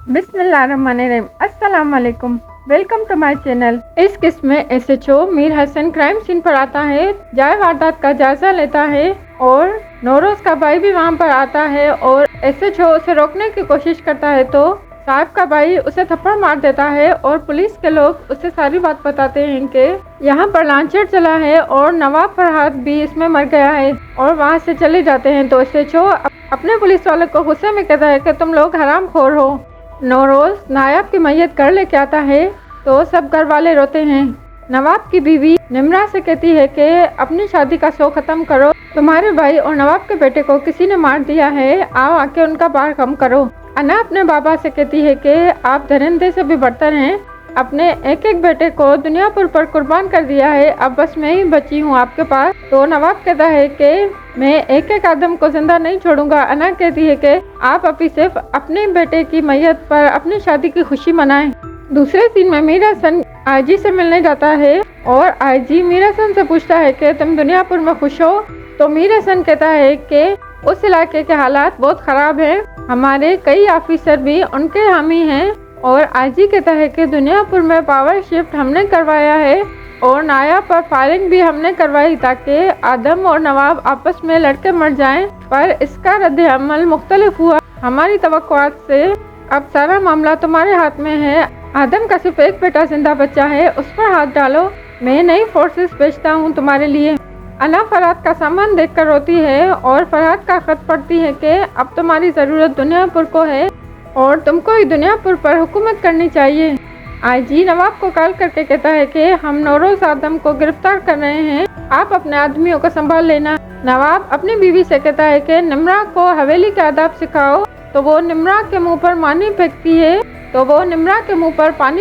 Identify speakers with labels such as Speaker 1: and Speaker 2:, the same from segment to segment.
Speaker 1: बिस्मिल्लाहिर्रहमानिर्रहीम। अस्सलाम वालेकुम, वेलकम टू माय चैनल। इस किस्म में SHO Mir Hasan crime scene पर आता है, जाए वारदात का जायजा लेता है और नौरोज का भाई भी वहां पर आता है और एसएचओ उसे रोकने की कोशिश करता है तो साहब का भाई उसे थप्पड़ मार देता है और पुलिस के लोग उसे सारी बात बताते हैं कि यहाँ पर लांचर चला है और नवाब फरहाद भी इसमें मर गया है और वहाँ से चले जाते हैं। तो एसएचओ अपने पुलिस वालों को गुस्से में कहता है कि तुम लोग हरामखोर हो। नौरोज नायाब की मैयत घर लेके आता है तो सब घर वाले रोते हैं। नवाब की बीवी निम्रा से कहती है कि अपनी शादी का शो खत्म करो, तुम्हारे भाई और नवाब के बेटे को किसी ने मार दिया है, आओ आके उनका बार कम करो। अना अपने बाबा से कहती है कि आप दरिंदे से भी बदतर हैं, अपने एक एक बेटे को दुनियापुर पर कुर्बान कर दिया है, अब बस मैं ही बची हूँ आपके पास। तो नवाब कहता है कि मैं एक एक आदम को जिंदा नहीं छोड़ूंगा। अना कहती है कि आप अभी सिर्फ अपने बेटे की मैयत पर अपनी शादी की खुशी मनाएं। दूसरे सीन में मीर हसन आईजी से मिलने जाता है और आईजी मीर हसन से पूछता है कि तुम दुनियापुर में खुश हो? तो मीर हसन कहता है कि उस इलाके के हालात बहुत ख़राब हैं, हमारे कई ऑफिसर भी उनके हामी हैं। और आईजी कहता है कि दुनियापुर में पावर शिफ्ट हमने करवाया है और नायाब पर फायरिंग भी हमने करवाई ताकि आदम और नवाब आपस में लड़के मर जाएं, पर इसका रद्द-ए-अमल मुख्तलिफ हुआ हमारी तवक्कुआत से। अब सारा मामला तुम्हारे हाथ में है। आदम का सिर्फ एक बेटा जिंदा बच्चा है, उस पर हाथ डालो, मैं नई फोर्सेस भेजता हूँ तुम्हारे लिए। अना फरहाद का सामान देखकर रोती है और फरहाद का खत पढ़ती है कि अब तुम्हारी ज़रूरत दुनियापुर को है और तुमको ही दुनियापुर पर हुकूमत करनी चाहिए। आईजी नवाब को कॉल करके कहता है कि हम नौरोज आदम को गिरफ्तार कर रहे हैं, आप अपने आदमियों को संभाल लेना। नवाब अपनी बीवी से कहता है कि निम्रा को हवेली के आदाब सिखाओ, तो वो निम्रा के मुंह पर पानी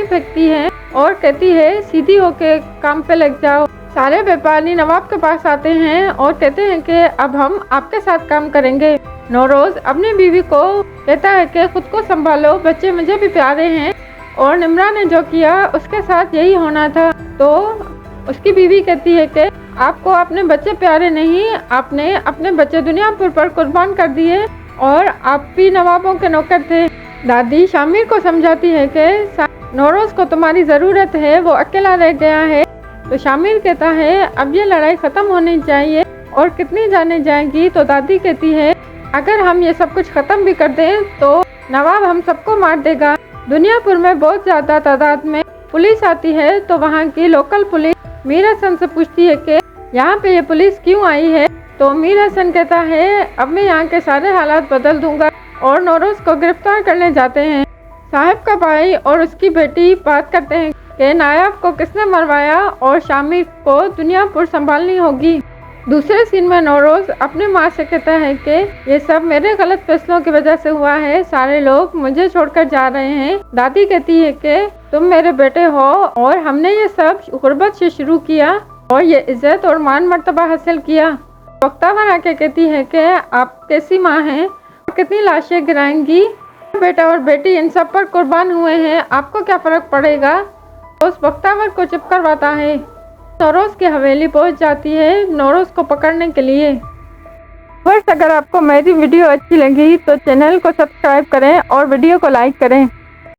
Speaker 1: फेंकती है और कहती है सीधी होके काम पे लग जाओ। सारे व्यापारी नवाब के पास आते हैं और कहते हैं कि अब हम आपके साथ काम करेंगे। नौरोज अपनी बीवी को कहता है कि खुद को संभालो, बच्चे मुझे भी प्यारे हैं और निम्रा ने जो किया उसके साथ यही होना था। तो उसकी बीवी कहती है कि आपको अपने बच्चे प्यारे नहीं, आपने अपने बच्चे दुनियापुर पर कुर्बान कर दिए और आप भी नवाबों के नौकर थे। दादी शामिर को समझाती है कि नौरोज को तुम्हारी ज़रूरत है, वो अकेला रह गया है। तो शामिर कहता है अब ये लड़ाई ख़त्म होनी चाहिए और कितनी जाने जाएंगी। तो दादी कहती है अगर हम ये सब कुछ ख़त्म भी कर दें तो नवाब हम सबको मार देगा। दुनियापुर में बहुत ज़्यादा तादाद में पुलिस आती है तो वहाँ की लोकल पुलिस मीर हसन से पूछती है कि यहाँ पे ये पुलिस क्यों आई है। तो मीर हसन कहता है अब मैं यहाँ के सारे हालात बदल दूंगा और नौरोज को गिरफ्तार करने जाते हैं। साहब का भाई और उसकी बेटी बात करते हैं कि नायाब को किसने मरवाया और शामिर को दुनियापुर संभालनी होगी। दूसरे सीन में नौरोज अपनी माँ से कहता है कि ये सब मेरे गलत फैसलों की वजह से हुआ है, सारे लोग मुझे छोड़कर जा रहे हैं। दादी कहती है कि तुम मेरे बेटे हो और हमने ये सब गुर्बत से शुरू किया और ये इज्जत और मान मर्तबा हासिल किया। वक्तावर आके कहती है कि आप कैसी माँ हैं और कितनी लाशें गिराएंगी, बेटा और बेटी इन सब पर कुर्बान हुए हैं, आपको क्या फ़र्क पड़ेगा। उस वक्तावर को चुप करवाता है। नौरोज की हवेली पहुंच जाती है नौरोज को पकड़ने के लिए। बस अगर आपको मेरी वीडियो अच्छी लगी तो चैनल को सब्सक्राइब करें और वीडियो को लाइक करें।